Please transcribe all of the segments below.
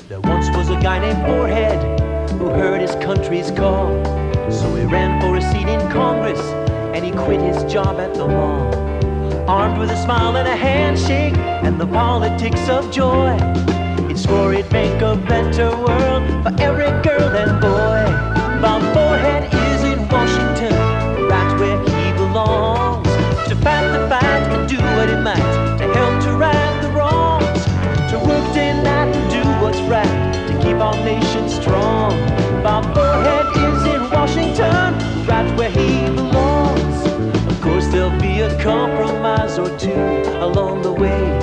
There once was a guy named Forehead who heard his country's call. So he ran for a seat in Congress and he quit his job at the mall. Armed with a smile and a handshake and the politics of joy, he swore he'd make a better world for every girl and boy. Bob Forehead is in Washington, right where he belongs, to fight the fight and do what he might to help to right the wrongs, to work day and night and do what's right to keep our nation strong. Bob Forehead is in Washington, right where he belongs. Of course there'll be a compromise or two along the way.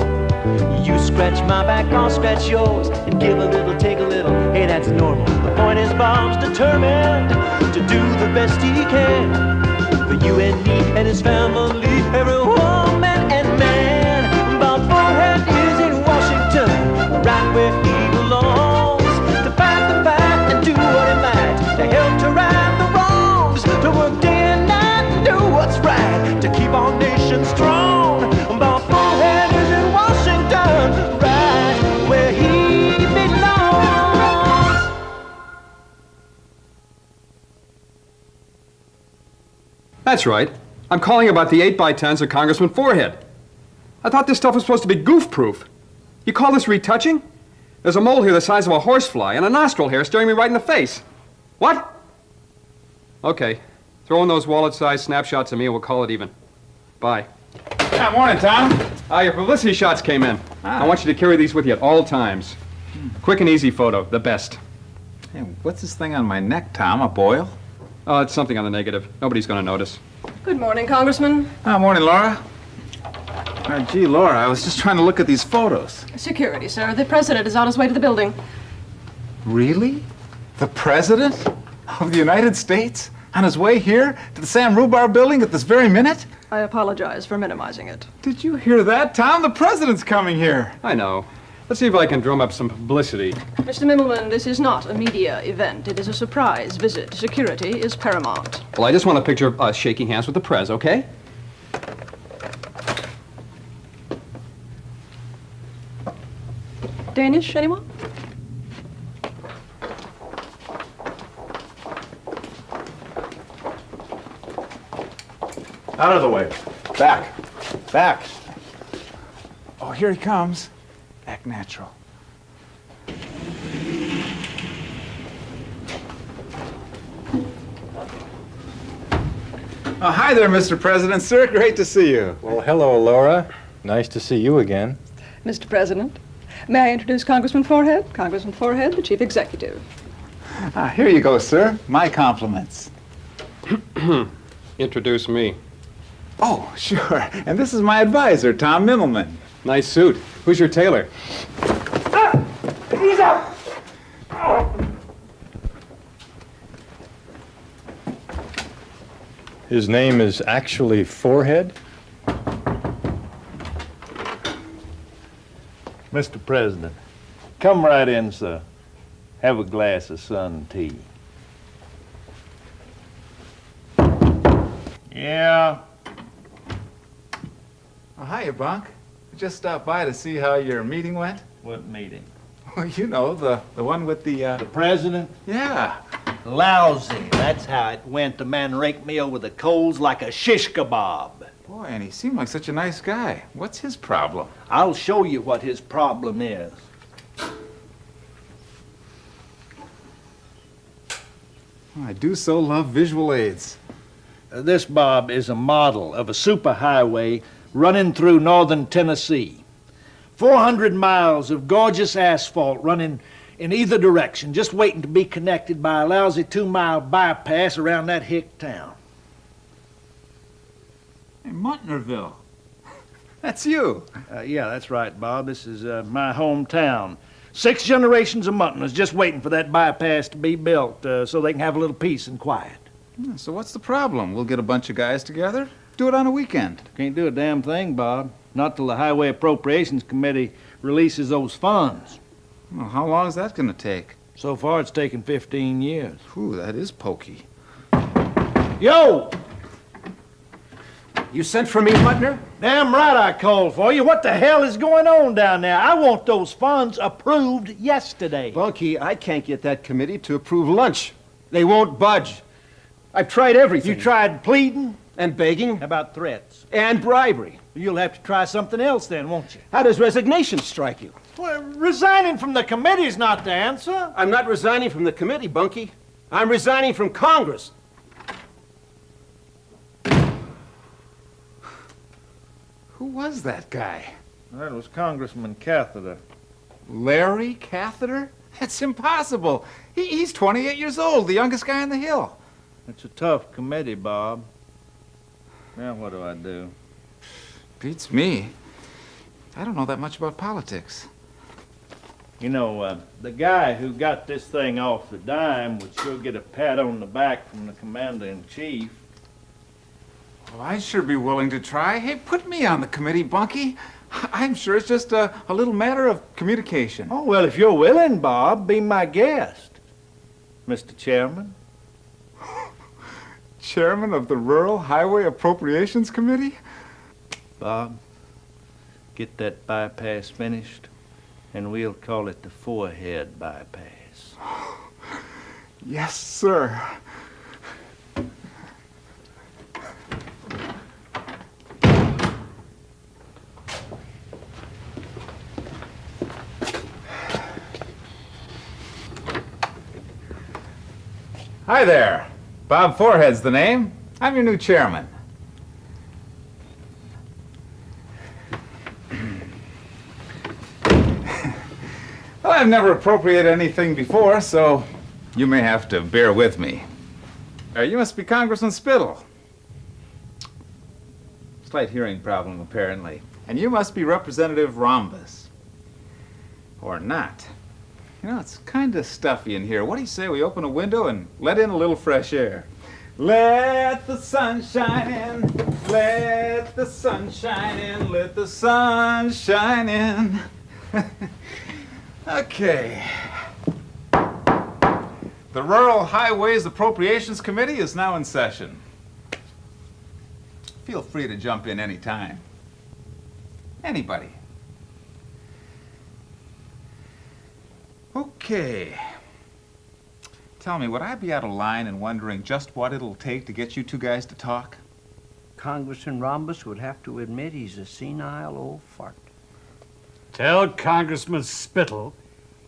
You scratch my back, I'll scratch yours, and give a little, take a little. Hey, that's normal. The point is Bob's determined to do the best he can for you and me and his family, every woman and man. Bob Forehead is in Washington, right where he belongs, to fight the fight and do what he might to help to right the wrongs, to work day and night and do what's right to keep our nation strong. Bob Forehead is in Washington, right where he belongs. That's right. I'm calling about the 8x10s of Congressman Forehead. I thought this stuff was supposed to be goof-proof. You call this retouching? There's a mole here the size of a horsefly and a nostril hair staring me right in the face. What? Okay. Throw in those wallet-sized snapshots of me and we'll call it even. Bye. Yeah, morning, Tom. Your publicity shots came in. I want you to carry these with you at all times. Quick and easy photo, the best. Hey, what's this thing on my neck, Tom? A boil? Oh, it's something on the negative. Nobody's going to notice. Good morning, Congressman. Morning, Laura. Gee, Laura, I was just trying to look at these photos. Security, sir. The president is on his way to the building. Really? The president of the United States? On his way here to the Sam Rhubarb building at this very minute? I apologize for minimizing it. Did you hear that, Tom? The president's coming here. I know. Let's see if I can drum up some publicity. Mr. Mimmelman, this is not a media event. It is a surprise visit. Security is paramount. Well, I just want a picture of us shaking hands with the prez, okay? Danish, anyone? Out of the way. Back. Back. Oh, here he comes. Act natural. Oh, hi there, Mr. President, sir. Great to see you. Well, hello, Laura. Nice to see you again. Mr. President, may I introduce Congressman Forehead? Congressman Forehead, the Chief Executive. Here you go, sir. My compliments. Introduce me. Oh, sure. And this is my advisor, Tom Mimmelman. Nice suit. Who's your tailor? He's out! His name is actually Forehead? Mr. President, come right in, sir. Have a glass of sun tea. Yeah. Oh, hiya, Bunk. Just stopped by to see how your meeting went. What meeting? Well, you know, the one with the, The president? Yeah. Lousy. That's how it went. The man raked me over the coals like a shish kebab. Boy, and he seemed like such a nice guy. What's his problem? I'll show you what his problem is. I do so love visual aids. This, Bob, is a model of a superhighway running through northern Tennessee. 400 miles of gorgeous asphalt running in either direction, just waiting to be connected by a lousy 2-mile bypass around that hick town. Hey, Muntnerville. That's you. Yeah, that's right, Bob. This is my hometown. 6 generations of Muntners just waiting for that bypass to be built so they can have a little peace and quiet. So what's the problem? We'll get a bunch of guys together, do it on a weekend. Can't do a damn thing, Bob. Not till the Highway Appropriations Committee releases those funds. Well, how long is that going to take? So far, it's taken 15 years. Whew, that is pokey. Yo! You sent for me, Mutner? Damn right I called for you. What the hell is going on down there? I want those funds approved yesterday. Bunky, I can't get that committee to approve lunch. They won't budge. I've tried everything. You tried pleading? And begging. How about threats? And bribery. You'll have to try something else then, won't you? How does resignation strike you? Well, resigning from the committee's not the answer. I'm not resigning from the committee, Bunky. I'm resigning from Congress. Who was that guy? That was Congressman Catheter. Larry Catheter? That's impossible. He's 28 years old, the youngest guy on the Hill. It's a tough committee, Bob. Now what do I do? Beats me. I don't know that much about politics. You know, the guy who got this thing off the dime would sure get a pat on the back from the commander-in-chief. Well, I'd sure be willing to try. Hey, put me on the committee, Bunky. I'm sure it's just a little matter of communication. Oh, well, if you're willing, Bob, be my guest, Mr. Chairman. Chairman of the Rural Highway Appropriations Committee? Bob, get that bypass finished, and we'll call it the forehead bypass. Yes, sir. Hi there. Bob Forehead's the name. I'm your new chairman. Well, I've never appropriated anything before, so you may have to bear with me. You must be Congressman Spittle. Slight hearing problem, apparently. And you must be Representative Rhombus. Or not. You know, it's kind of stuffy in here. What do you say we open a window and let in a little fresh air? Let the sun shine in, let the sun shine in, let the sun shine in. Okay. The Rural Highways Appropriations Committee is now in session. Feel free to jump in any time. Anybody. Okay. Tell me, would I be out of line in wondering just what it'll take to get you two guys to talk? Congressman Rhombus would have to admit he's a senile old fart. Tell Congressman Spittle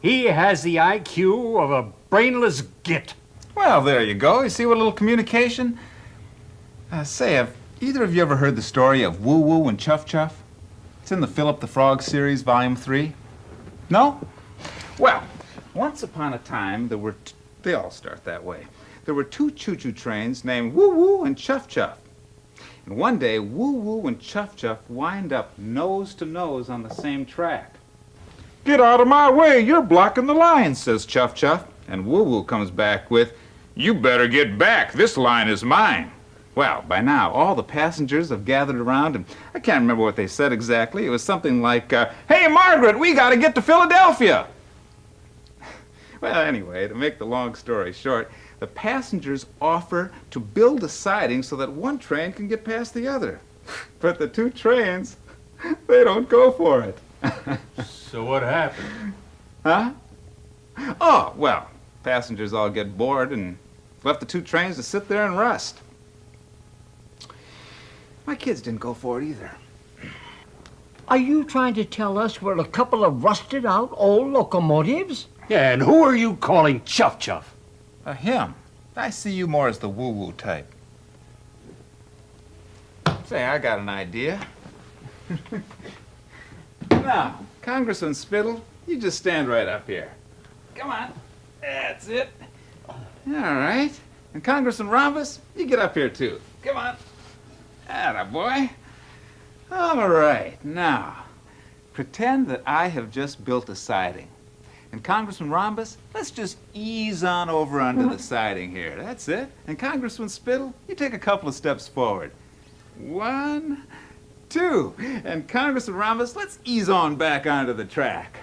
he has the IQ of a brainless git. Well, there you go. You see what a little communication? Say, have either of you ever heard the story of Woo Woo and Chuff Chuff? It's in the Philip the Frog series, Volume 3. No? Well, once upon a time, there were... They all start that way. There were two choo-choo trains named Woo Woo and Chuff Chuff. And one day, Woo Woo and Chuff Chuff wind up nose to nose on the same track. Get out of my way, you're blocking the line, says Chuff Chuff. And Woo Woo comes back with, you better get back, this line is mine. Well, by now, all the passengers have gathered around, and I can't remember what they said exactly. It was something like, hey, Margaret, we gotta get to Philadelphia. Well, anyway, to make the long story short, the passengers offer to build a siding so that one train can get past the other. But the two trains, they don't go for it. So what happened? Huh? Oh, well, passengers all get bored and left the two trains to sit there and rust. My kids didn't go for it either. Are you trying to tell us we're a couple of rusted out old locomotives? Yeah, and who are you calling Chuff Chuff? Him. I see you more as the woo-woo type. Say, I got an idea. Now, Congressman Spittle, you just stand right up here. Come on. That's it. All right. And Congressman Rhombus, you get up here too. Come on. Atta boy. All right. Now, pretend that I have just built a siding. And Congressman Rhombus, let's just ease on over onto the siding here. That's it. And Congressman Spittle, you take a couple of steps forward. 1, 2. And Congressman Rhombus, let's ease on back onto the track.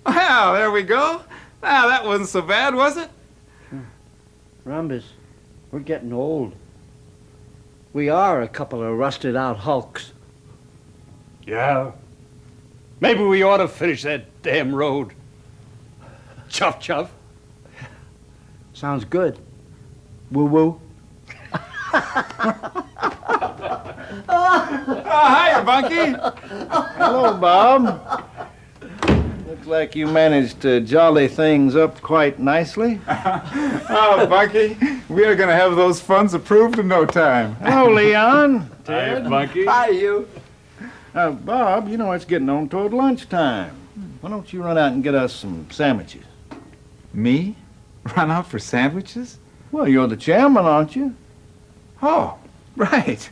Well, there we go. Now, that wasn't so bad, was it? Rhombus, we're getting old. We are a couple of rusted-out hulks. Yeah. Maybe we ought to finish that damn road. Chuff, chuff. Sounds good. Woo-woo. Hiya, Bunky. Hello, Bob. Looks like you managed to jolly things up quite nicely. Oh, Bunky, we are going to have those funds approved in no time. Hello, Leon. Hi, Bunky. Hi, you. Bob, you know it's getting on toward lunchtime. Why don't you run out and get us some sandwiches? Me? Run out for sandwiches? Well, you're the chairman, aren't you? Oh, right.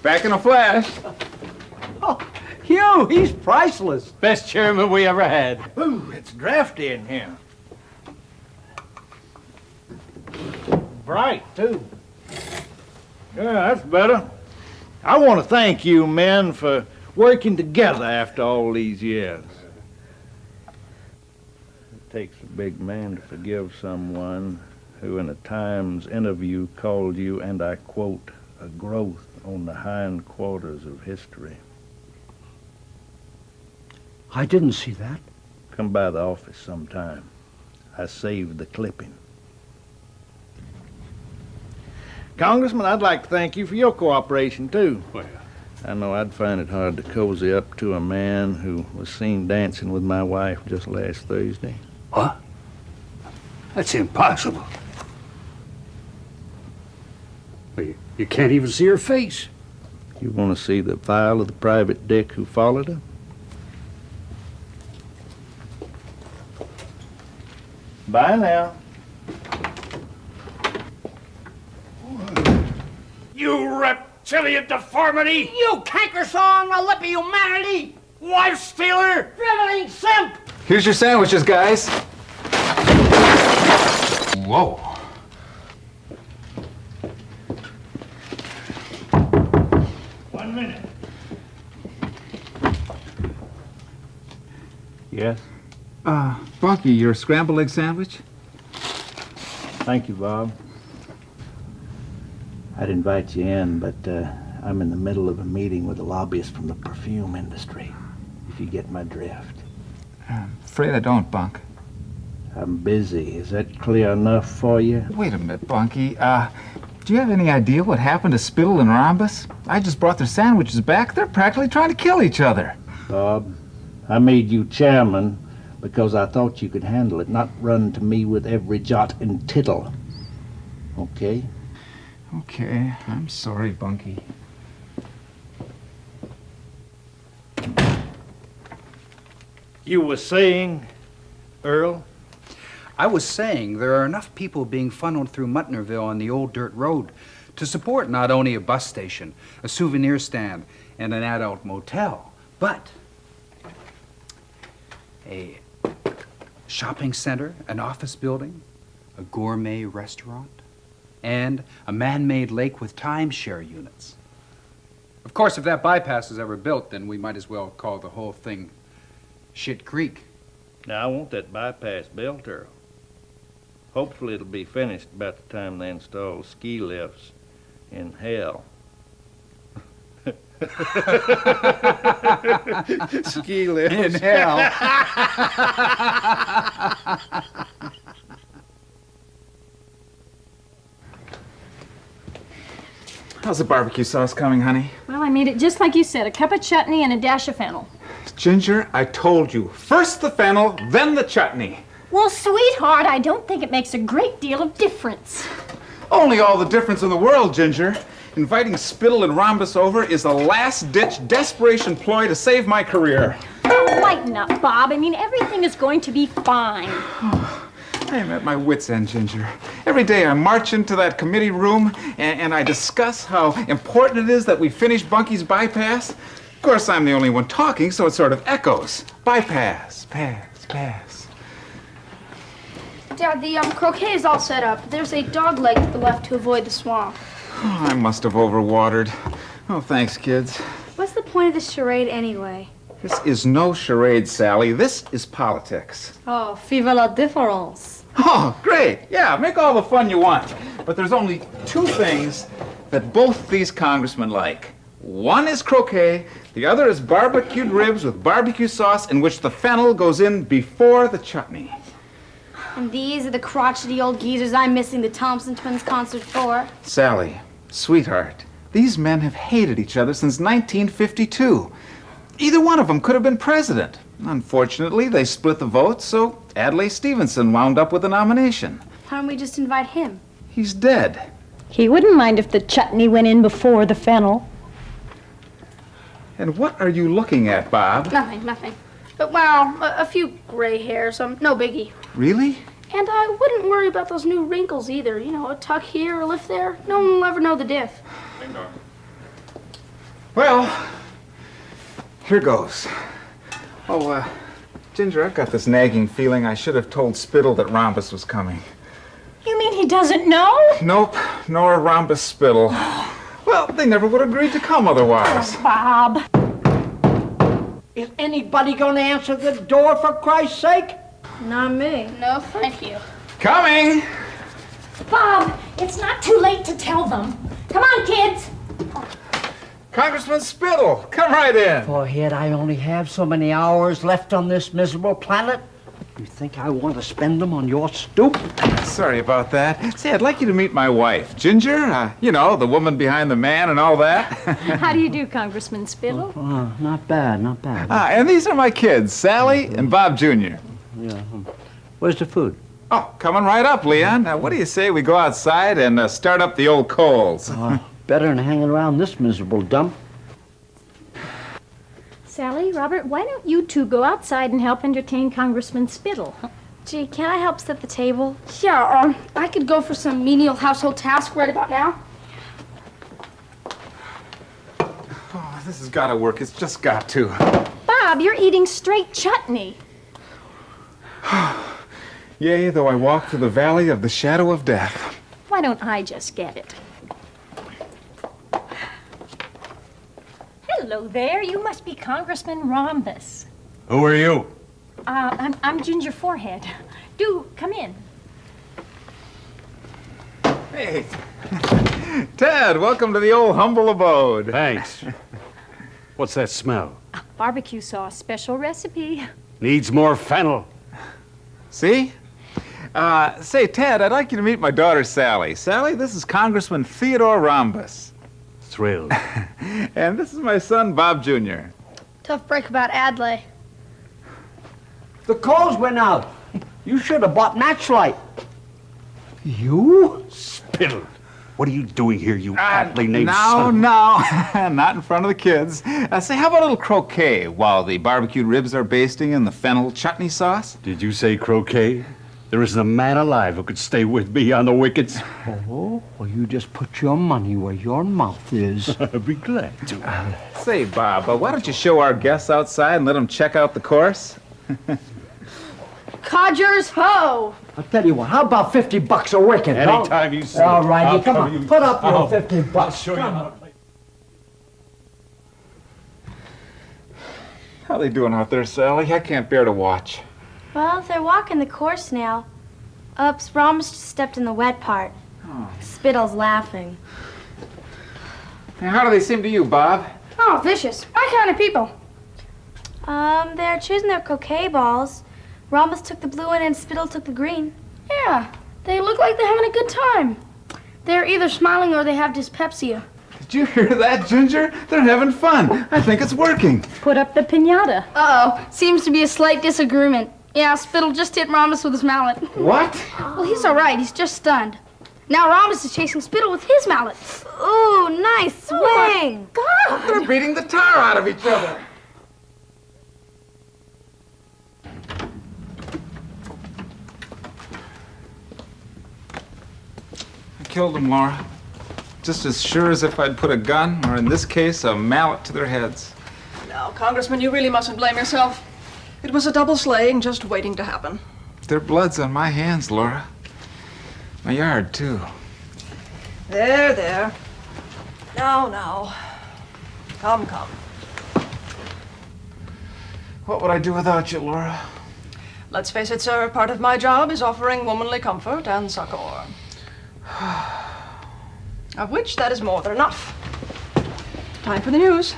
Back in a flash. Hugh, he's priceless. Best chairman we ever had. Ooh, it's drafty in here. Bright, too. Yeah, that's better. I want to thank you men for working together after all these years. It takes a big man to forgive someone who in a Times interview called you, and I quote, a growth on the hindquarters of history. I didn't see that. Come by the office sometime. I saved the clipping. Congressman, I'd like to thank you for your cooperation, too. Well, I know I'd find it hard to cozy up to a man who was seen dancing with my wife just last Thursday. what? That's impossible. Well, you can't even see her face. You want to see the file of the private dick who followed her? Bye now. You reptilian deformity! You canker-saw on the lip of humanity! Wife stealer! Driveling simp! Here's your sandwiches, guys. Whoa. One minute. Yes? Bunky, your scrambled egg sandwich? Thank you, Bob. I'd invite you in, but I'm in the middle of a meeting with a lobbyist from the perfume industry, if you get my drift. Afraid I don't, Bunk. I'm busy. Is that clear enough for you? Wait a minute, Bunky. Do you have any idea what happened to Spittle and Rhombus? I just brought their sandwiches back. They're practically trying to kill each other. Bob, I made you chairman because I thought you could handle it, not run to me with every jot and tittle. Okay? Okay, I'm sorry, Bunky. You were saying, Earl? I was saying there are enough people being funneled through Mutnerville on the old dirt road to support not only a bus station, a souvenir stand, and an adult motel, but a shopping center, an office building, a gourmet restaurant, and a man-made lake with timeshare units. Of course, if that bypass is ever built, then we might as well call the whole thing Shit Creek. Now, I want that bypass built, Earl. Hopefully it'll be finished about the time they install ski lifts in hell. Ski lifts. In hell. How's the barbecue sauce coming, honey? Well, I made it just like you said, a cup of chutney and a dash of fennel. Ginger, I told you. First the fennel, then the chutney. Well, sweetheart, I don't think it makes a great deal of difference. Only all the difference in the world, Ginger. Inviting Spittle and Rhombus over is a last-ditch desperation ploy to save my career. Lighten up, Bob. I mean, everything is going to be fine. I am at my wit's end, Ginger. Every day I march into that committee room and I discuss how important it is that we finish Bunky's bypass. Of course, I'm the only one talking, so it sort of echoes. Bypass, pass, pass. Dad, the croquet is all set up. There's a dog leg to the left to avoid the swamp. Oh, I must have overwatered. Oh, thanks, kids. What's the point of this charade anyway? This is no charade, Sally. This is politics. Oh, vive la différence. Oh, great. Yeah, make all the fun you want. But there's only two things that both these congressmen like. One is croquet, the other is barbecued ribs with barbecue sauce in which the fennel goes in before the chutney. And these are the crotchety old geezers I'm missing the Thompson twins concert for. Sally, sweetheart, these men have hated each other since 1952. Either one of them could have been president. Unfortunately, they split the vote, so Adlai Stevenson wound up with the nomination. Why don't we just invite him? He's dead. He wouldn't mind if the chutney went in before the fennel. And what are you looking at, Bob? Nothing. But, well, a few gray hairs, no biggie. Really? And I wouldn't worry about those new wrinkles either. You know, a tuck here, a lift there. No one will ever know the diff. Well, here goes. Oh, Ginger, I've got this nagging feeling I should have told Spittle that Rhombus was coming. You mean he doesn't know? Nope, nor Rhombus Spittle. Well, they never would have agreed to come otherwise. Oh, Bob. Is anybody going to answer the door, for Christ's sake? Not me. No, thank you. Coming! Bob, it's not too late to tell them. Come on, kids. Congressman Spittle, come right in. Forehead, I only have so many hours left on this miserable planet. You think I want to spend them on your stoop? Sorry about that. Say, I'd like you to meet my wife, Ginger. You know, the woman behind the man and all that. How do you do, Congressman Spittle? Not bad. And these are my kids, Sally and Bob Jr. Yeah. Where's the food? Oh, coming right up, Leon. Now, what do you say we go outside and start up the old coals? Better than hanging around this miserable dump. Sally, Robert, why don't you two go outside and help entertain Congressman Spittle? Gee, can I help set the table? Yeah, I could go for some menial household task right about now. Oh, this has got to work. It's just got to. Bob, you're eating straight chutney. Yea, though I walk through the valley of the shadow of death. Why don't I just get it? Hello there. You must be Congressman Rhombus. Who are you? I'm Ginger Forehead. Do come in. Hey, Ted, welcome to the old humble abode. Thanks. What's that smell? Barbecue sauce, special recipe. Needs more fennel. See? Say, Ted, I'd like you to meet my daughter, Sally. Sally, this is Congressman Theodore Rhombus. Thrilled. And this is my son, Bob Jr. Tough break about Adlai. The coals went out. You should have bought matchlight. You? Spittle. What are you doing here, you aptly named son? No, not in front of the kids. Say, how about a little croquet while the barbecued ribs are basting in the fennel chutney sauce? Did you say croquet? There isn't a man alive who could stay with me on the wickets. Oh, well, you just put your money where your mouth is. I'd be glad to. Say, Bob, why don't you show our guests outside and let them check out the course? Codgers, ho! I'll tell you what, how about $50 a wicket? Anytime you say. All righty, I'll come tell on, you. put up your I'll $50. show you how to play. How they doing out there, Sally? I can't bear to watch. Well, they're walking the course now. Ups, Rhombus just stepped in the wet part. Oh. Spittle's laughing. Now, how do they seem to you, Bob? Oh, vicious. My kind of people. They're choosing their croquet balls. Rhombus took the blue one and Spittle took the green. Yeah, they look like they're having a good time. They're either smiling or they have dyspepsia. Did you hear that, Ginger? They're having fun. I think it's working. Put up the piñata. Uh-oh, seems to be a slight disagreement. Yeah, Spittle just hit Rhombus with his mallet. What? Well, he's all right. He's just stunned. Now Rhombus is chasing Spittle with his mallet. Ooh, nice swing. God! They're beating the tar out of each other. I killed them, Laura. Just as sure as if I'd put a gun, or in this case, a mallet to their heads. Now, Congressman, you really mustn't blame yourself. It was a double slaying just waiting to happen. Their blood's on my hands, Laura. My yard, too. There. Now. Come. What would I do without you, Laura? Let's face it, sir, part of my job is offering womanly comfort and succor. Of which that is more than enough. Time for the news.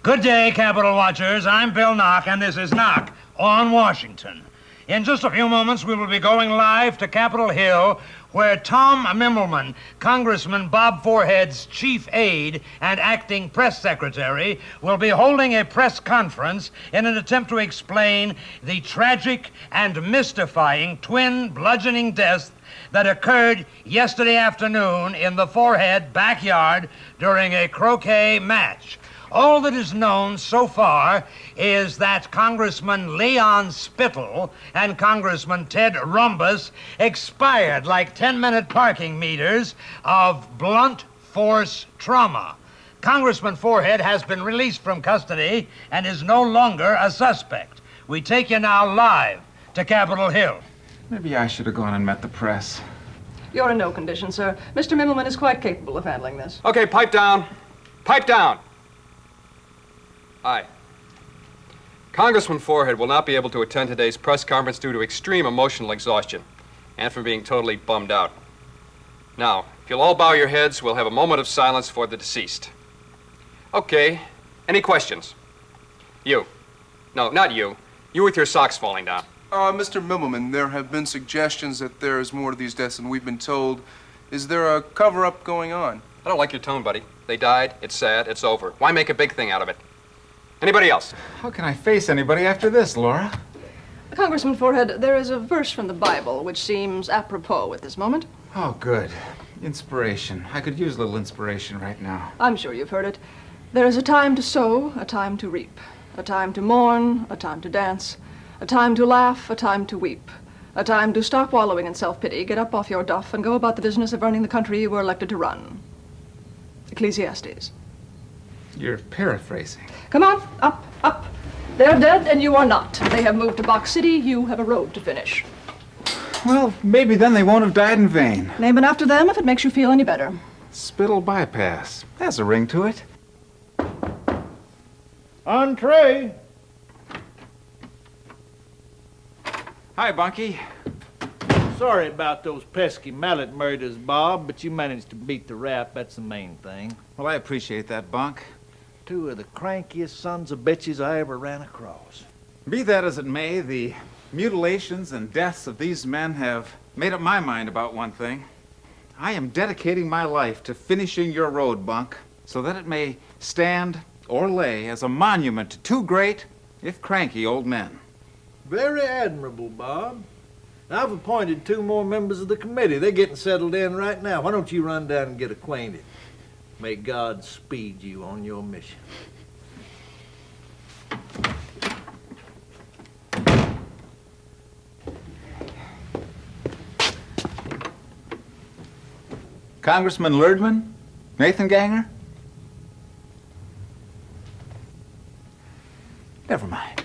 Good day, Capitol Watchers. I'm Bill Knock, and this is Knock on Washington. In just a few moments, we will be going live to Capitol Hill, where Tom Mimmelman, Congressman Bob Forehead's chief aide and acting press secretary, will be holding a press conference in an attempt to explain the tragic and mystifying twin bludgeoning deaths that occurred yesterday afternoon in the Forehead backyard during a croquet match. All that is known so far is that Congressman Leon Spittle and Congressman Ted Rumbus expired like 10-minute parking meters of blunt force trauma. Congressman Forehead has been released from custody and is no longer a suspect. We take you now live to Capitol Hill. Maybe I should have gone and met the press. You're in no condition, sir. Mr. Mimmelman is quite capable of handling this. Okay, pipe down. Pipe down. Aye. Congressman Forehead will not be able to attend today's press conference due to extreme emotional exhaustion and from being totally bummed out. Now, if you'll all bow your heads, we'll have a moment of silence for the deceased. Okay, any questions? You. No, not you. You with your socks falling down. Mr. Mimmelman, there have been suggestions that there is more to these deaths than we've been told. Is there a cover-up going on? I don't like your tone, buddy. They died, it's sad, it's over. Why make a big thing out of it? Anybody else? How can I face anybody after this, Laura? Congressman Forehead, there is a verse from the Bible which seems apropos at this moment. Oh, good. Inspiration. I could use a little inspiration right now. I'm sure you've heard it. There is a time to sow, a time to reap, a time to mourn, a time to dance, a time to laugh, a time to weep, a time to stop wallowing in self-pity, get up off your duff, and go about the business of running the country you were elected to run. Ecclesiastes. You're paraphrasing. Come on, up, up. They're dead and you are not. They have moved to Box City. You have a road to finish. Well, maybe then they won't have died in vain. Name it after them if it makes you feel any better. Spittle bypass. Has a ring to it. Entree. Hi, Bunky. Sorry about those pesky mallet murders, Bob, but you managed to beat the rap. That's the main thing. Well, I appreciate that, Bunk. Two of the crankiest sons of bitches I ever ran across. Be that as it may, the mutilations and deaths of these men have made up my mind about one thing. I am dedicating my life to finishing your road, Bunk, so that it may stand or lay as a monument to two great, if cranky, old men. Very admirable, Bob. I've appointed 2 more members of the committee. They're getting settled in right now. Why don't you run down and get acquainted? May God speed you on your mission. Congressman Lerdman? Nathan Ganger? Never mind.